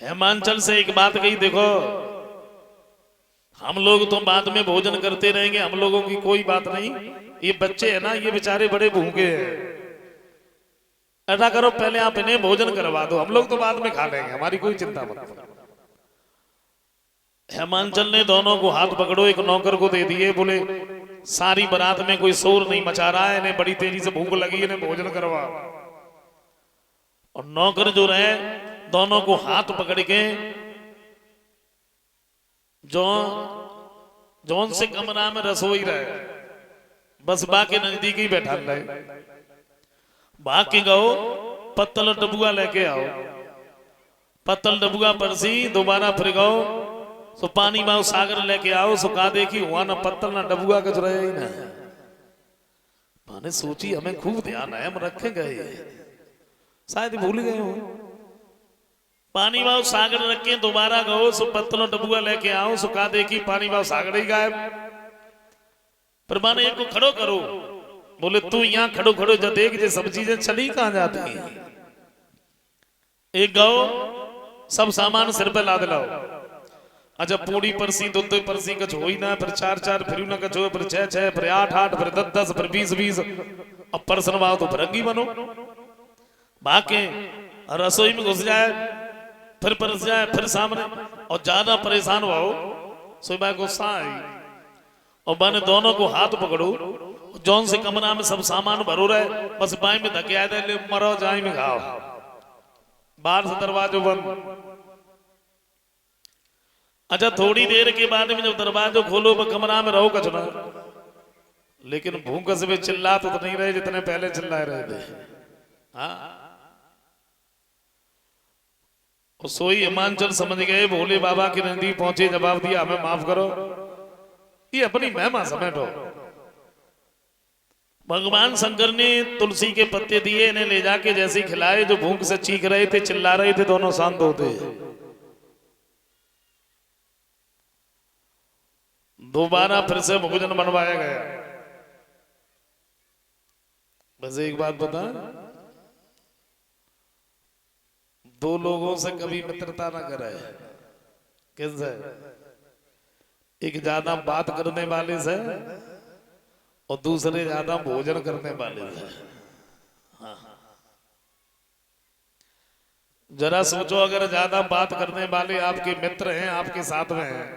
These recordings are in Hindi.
हेमांचल से एक बात कही, देखो हम लोग तो बाद में भोजन करते रहेंगे, हम लोगों की कोई बात नहीं। ये बच्चे है ना, ये बेचारे बड़े भूखे हैं, ऐसा करो पहले आप इन्हें भोजन करवा दो, हम लोग तो बाद में खा लेंगे, हमारी कोई चिंता मत करो। हेमांचल ने दोनों को हाथ पकड़ो, एक नौकर को दे दिए, बोले सारी बारात में कोई शोर नहीं मचा रहा है, इन्हें बड़ी तेजी से भूख लगी, इन्हें भोजन करवा। और नौकर जो रहे दोनों को हाथ पकड़ के जो जौन से कमरा में रसोई रहे, बस बाकी नजदीक ही बैठा रहे, भाग के गो पत्तल डबुआ लेके आओ, पत्तल डबुआ परसी दोबारा फिर गो सो पानी में सागर लेके आओ, सो कहा देखी हुआ ना पत्तल ना डबुआ कुछ रहे ही ना। मैंने सोची हमें खूब ध्यान है, हम रखेंगे, शायद भूल गए हो। पानी वाव सागर रखे दोबारा गो सो पत्तलों डबुआ लेके आओ, सो कहा देखी पानी वाव सागर ही गायब। पर माने एक को खड़ो करो, बोले तू यहाँ खड़ो खड़ो जा देख जे सब चीजें चली कहां जाती हैं। एक गाओ सब सामान सिर पे लाद लाओ, अच्छा पूरी परसी दूध परसी कछ हो ही ना, फिर चार चार फिर ना कछ हो, फिर छह छह फिर आठ आठ फिर दस दस फिर बीस बीस, अब परसन वाओ तो फिरंगी बनो, बाके रसोई में घुस जाए फिर परस जाए फिर सामने, और ज्यादा परेशान हो सुबह गुस्सा आई और बने दोनों को हाथ पकड़ो, जौन से कमरा में सब सामान भरो रहे, बस बाई में धके आए ले मरो जाई में खाओ, बाहर से दरवाजो बंद। अच्छा थोड़ी देर के बाद में जब दरवाजो खोलो वो कमरा में रहो कचना, लेकिन भूख से चिल्ला तो नहीं रहे जितने पहले चिल्ला रहे थे। हाँ सोई हिमांचल समझ गए, भोले बाबा के नजदीक पहुंचे, जवाब दिया हमें माफ करो, ये अपनी महिमा समेटो। भगवान शंकर ने तुलसी के पत्ते दिए, इन्हें ले जाके जैसे खिलाए, जो भूख से चीख रहे थे चिल्ला रहे थे दोनों शांत होते। दोबारा फिर से भोजन बनवाया गया। बस एक बात बता, दो लोगों से कभी मित्रता ना करे, किससे? एक ज्यादा बात करने वाले से और दूसरे ज्यादा भोजन करने वाले से। हाँ। जरा सोचो अगर ज्यादा बात करने वाले आपके मित्र हैं, आपके साथ में हैं,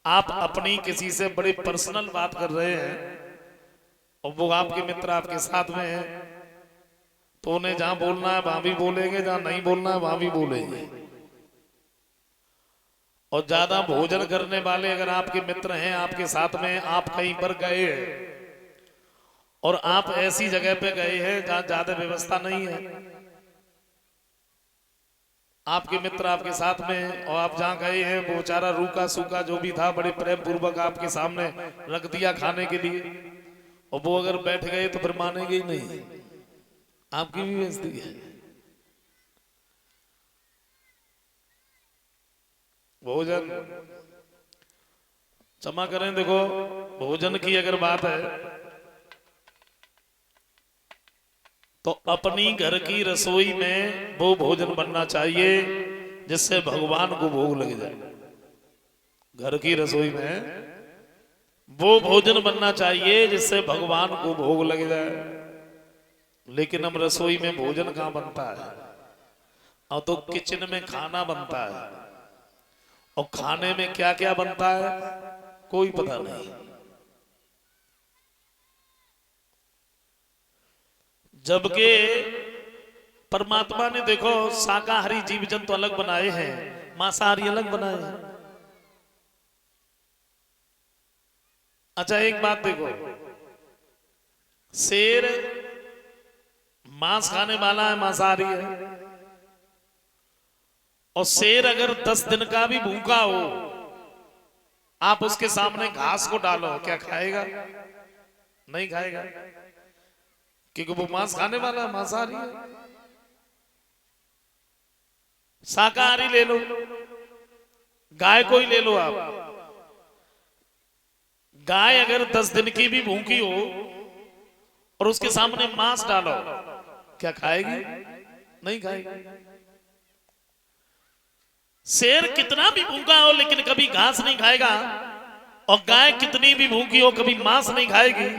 आप अपनी किसी से बड़ी पर्सनल बात कर रहे हैं और वो आपके मित्र आपके साथ में हैं, तो उन्हें जहां बोलना है वहां भी बोलेंगे, जहां नहीं बोलना है वहां भी बोलेंगे। और ज्यादा भोजन करने वाले अगर आपके मित्र हैं आपके साथ में, आप कहीं पर गए और आप ऐसी जगह पे गए हैं जहां ज्यादा व्यवस्था नहीं है, आपके मित्र आपके साथ में और आप जहां गए हैं वो बेचारा रूखा सूखा जो भी था बड़े प्रेम पूर्वक आपके सामने रख दिया खाने के लिए, और वो अगर बैठ गए तो फिर मानेंगे ही नहीं, आपकी भी बेइज्जती है। भोजन क्षमा करें, देखो भोजन की अगर बात है तो अपनी घर की रसोई में वो भोजन बनना चाहिए जिससे भगवान को भोग लग जाए। घर की रसोई में वो भोजन बनना चाहिए जिससे भगवान को भोग लग जाए। लेकिन हम रसोई में भोजन कहाँ बनता है, और तो किचन में खाना बनता है, और खाने में क्या क्या बनता है कोई पता नहीं। जबकि परमात्मा ने देखो शाकाहारी जीव जंतु अलग बनाए हैं, मांसाहारी अलग बनाए हैं। अच्छा एक बात देखो, शेर मांस खाने वाला है, मांसाहारी है, और शेर अगर 10 दिन का भी भूखा हो, आप उसके सामने घास को डालो, क्या खाएगा? नहीं खाएगा, क्योंकि वो मांस खाने वाला मांसाहारी है। शाकाहारी ले लो, गाय को ही ले लो आप, गाय अगर 10 दिन की भी भूखी हो और उसके सामने मांस डालो, क्या खाएगी? नहीं खाएगी। शेर कितना भी भूखा हो लेकिन कभी घास नहीं खाएगा, और गाय कितनी भी भूखी हो कभी मांस नहीं खाएगी,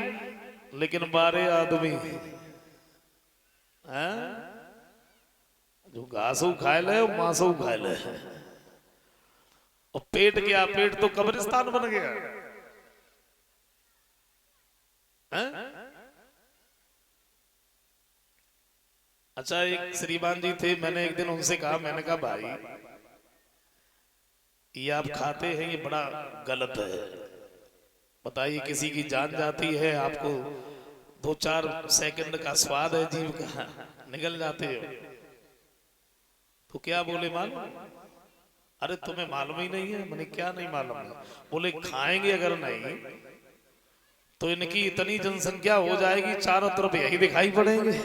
लेकिन बारे आदमी हैं जो घासू खाए ले मांसू खाए ले, और पेट गया, पेट तो कब्रिस्तान बन गया है? अच्छा, एक श्रीमान जी थे, मैंने एक दिन उनसे कहा, मैंने कहा भाई ये आप खाते हैं ये बड़ा गलत है, बताइए किसी की जान जाती है, आपको 2-4 सेकंड का स्वाद है जीव का, निकल जाते हो। तो क्या बोले मालूम? अरे तुम्हें मालूम ही नहीं है। मैंने क्या नहीं मालूम है? बोले खाएंगे अगर नहीं तो इनकी इतनी जनसंख्या हो जाएगी चारों तरफ यही दिखाई पड़ेंगे।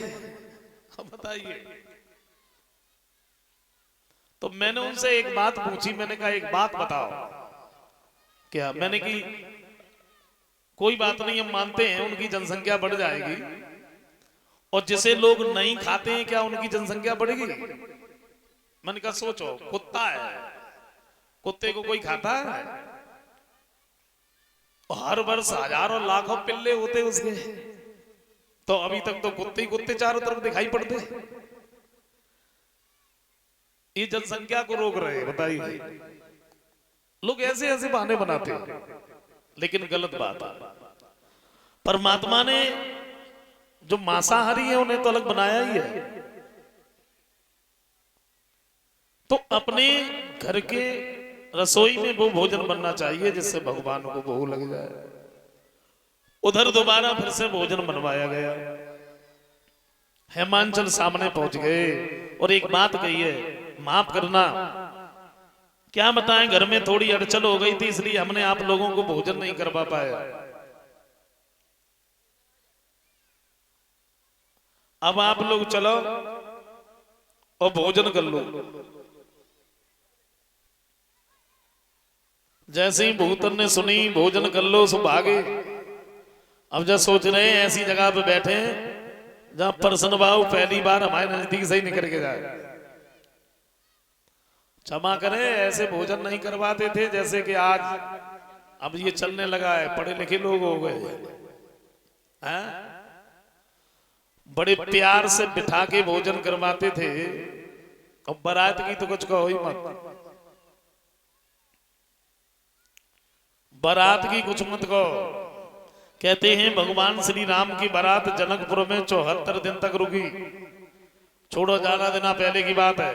अब बताइए। तो मैंने उनसे एक बात पूछी, मैंने कहा एक बात बताओ। क्या? मैंने की कोई बात नहीं, हम मानते हैं उनकी जनसंख्या बढ़ जाएगी, और जिसे लोग नहीं खाते हैं क्या उनकी जनसंख्या बढ़ेगी? मैंने कहा सोचो, कुत्ता है, कुत्ते को कोई खाता है? हर वर्ष हजारों लाखों पिल्ले होते उसके, तो अभी तक तो कुत्ते ही कुत्ते चारों तरफ दिखाई पड़ते। ये जनसंख्या को रोक रहे हैं। बताइए, लोग ऐसे ऐसे बहाने बनाते हैं, लेकिन गलत बात है। परमात्मा ने जो मांसाहारी है उन्हें तो अलग बनाया ही है। तो अपने घर के रसोई में वो भोजन बनना चाहिए जिससे भगवान को भूख लग जाए। उधर दोबारा फिर से भोजन बनवाया गया। हेमांचल सामने पहुंच गए और एक बात कही है, माफ करना, क्या बताएं, घर में थोड़ी अड़चन हो गई थी इसलिए हमने आप लोगों को भोजन नहीं करवा पाया। अब आप लोग चलो और भोजन कर लो। जैसे ही भूतन ने सुनी भोजन कर लो सो भागे। अब जब सोच रहे हैं ऐसी जगह पे बैठे हैं जहां प्रसन्न बाबू पहली बार हमारे नजदीक से ही निकल के जाए। क्षमा करें, ऐसे भोजन नहीं करवाते थे जैसे कि आज अब ये चलने लगा है, पढ़े लिखे लोग हो गए हैं। बड़े प्यार से बिठा के भोजन करवाते थे। अब बारात की तो कुछ कहो ही मत, बारात की कुछ मत कहो। कहते हैं भगवान श्री राम की बारात जनकपुर में 74 दिन तक रुकी। छोड़ो, ज्यादा दिना पहले की बात है।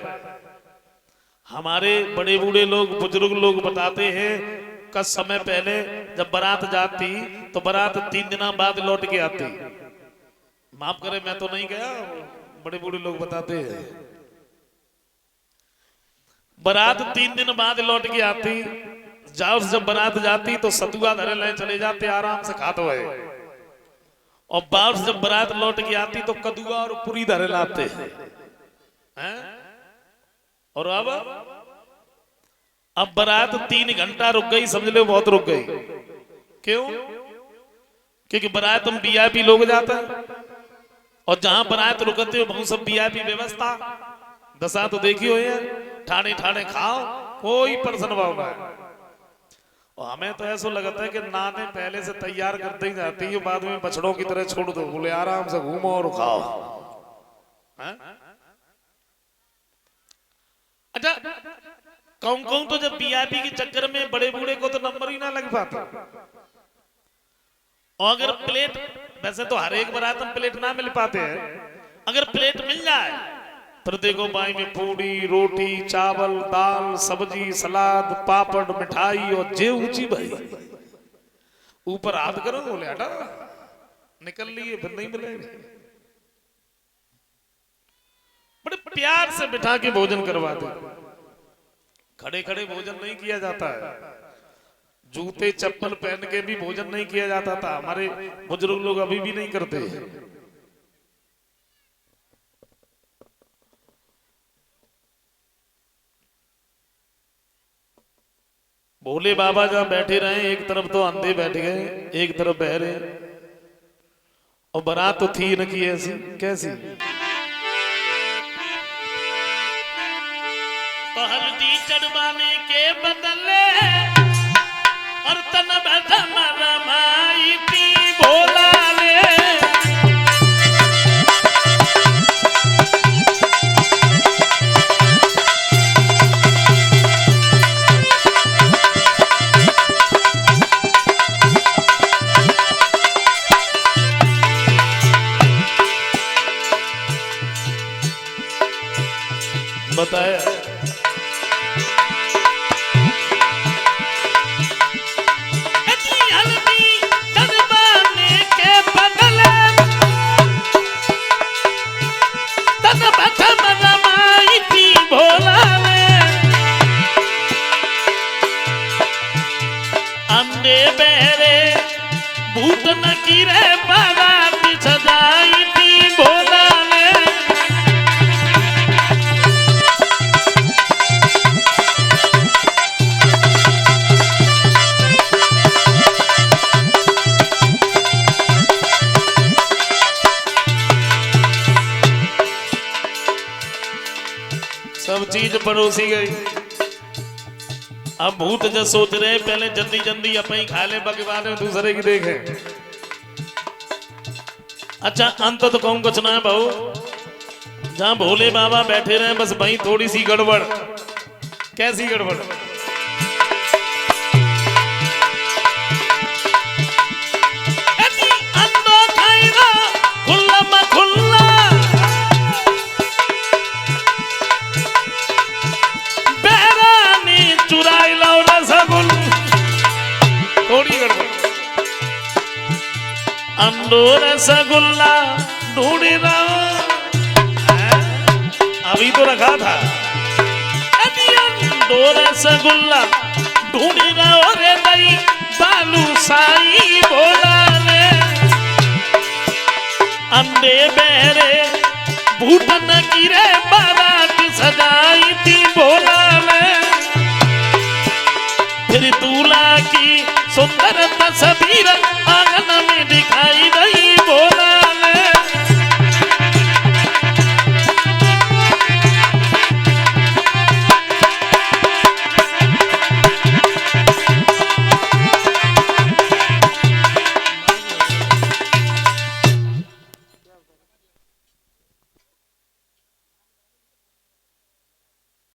हमारे बड़े बूढ़े लोग, बुजुर्ग लोग बताते हैं कुछ समय पहले जब बारात जाती तो बारात 3 दिन बाद लौट के आती। माफ करे, मैं तो नहीं गया, बड़े बूढ़े लोग बताते हैं। बारात 3 दिन बाद लौट के आती। जाओ, जब बारात जाती तो सतुआ धरे ले चले जाते, आराम से खाते हुए, और बाप जब बारात लौट के आती तो कदुआ और पूरी धरे लाते हैं। और अब बारात 3 घंटा रुक गई, समझ लो बहुत रुक गई। क्यों? क्योंकि बारात हम वीआईपी लोग जाते हैं, और जहां बारात रुकते हो बहुत सब वीआईपी व्यवस्था। दशा तो देखी हो यार, ठाणे ठाणे खाओ, कोई प्रसन्न भावना है। और हमें तो ऐसा लगता है कि नाने पहले से तैयार करते ही जाती है, बाद में बछड़ों की तरह छोड़ दो, बोले आराम से घूमो और खाओ। अच्छा, कहूं तो जब वीआईपी के चक्कर में बड़े बूढ़े को तो नंबर ही ना लग पाता। और अगर प्लेट, वैसे तो हर एक बारात में प्लेट ना मिल पाते हैं, अगर प्लेट मिल जाए फिर देखो बाई में पूड़ी, रोटी, चावल, दाल, सब्जी, सलाद, पापड़, मिठाई और जे ऊंची भाई ऊपर हाथ करो, बोले हटा निकल लिए, फिर नहीं मिलेंगे। बड़े प्यार से बिठा के भोजन करवाते। खड़े खड़े भोजन नहीं किया जाता है, जूते चप्पल पहन के भी भोजन नहीं किया जाता था। हमारे बुजुर्ग लोग अभी भी नहीं करते। भोले बाबा जहां बैठे रहे, एक तरफ तो अंधे बैठ गए, एक तरफ बहरे, और बारात तो थी न की ऐसी कैसी। तो हल्दी चढ़वाने के बदले और तन बधम रमाई थी भोला ने। बताया अंडे बहरे भूत न गिरे बारात सजाई थी भोला ने। सब चीज परोसी गई। अब भूत जो सोच रहे पहले जल्दी जल्दी अपनी खा ले बाकी बाद में दूसरे की देखे। अच्छा अंत तो कहूं कुछ ना है बहू, जहां भोले बाबा बैठे रहे बस वहीं थोड़ी सी गड़बड़। कैसी गड़बड़? अंडो रसगुल्ला ढूंढ रहा, अभी तो रखा था। अंडो रसगुल्ला ढूंढ रहा रे नहीं बालू साई भोला ने। अंडे बहरे भूत न गिरे बारात सजाई थी भोला ने। फिर दूल्हा की सुंदर तस्वीर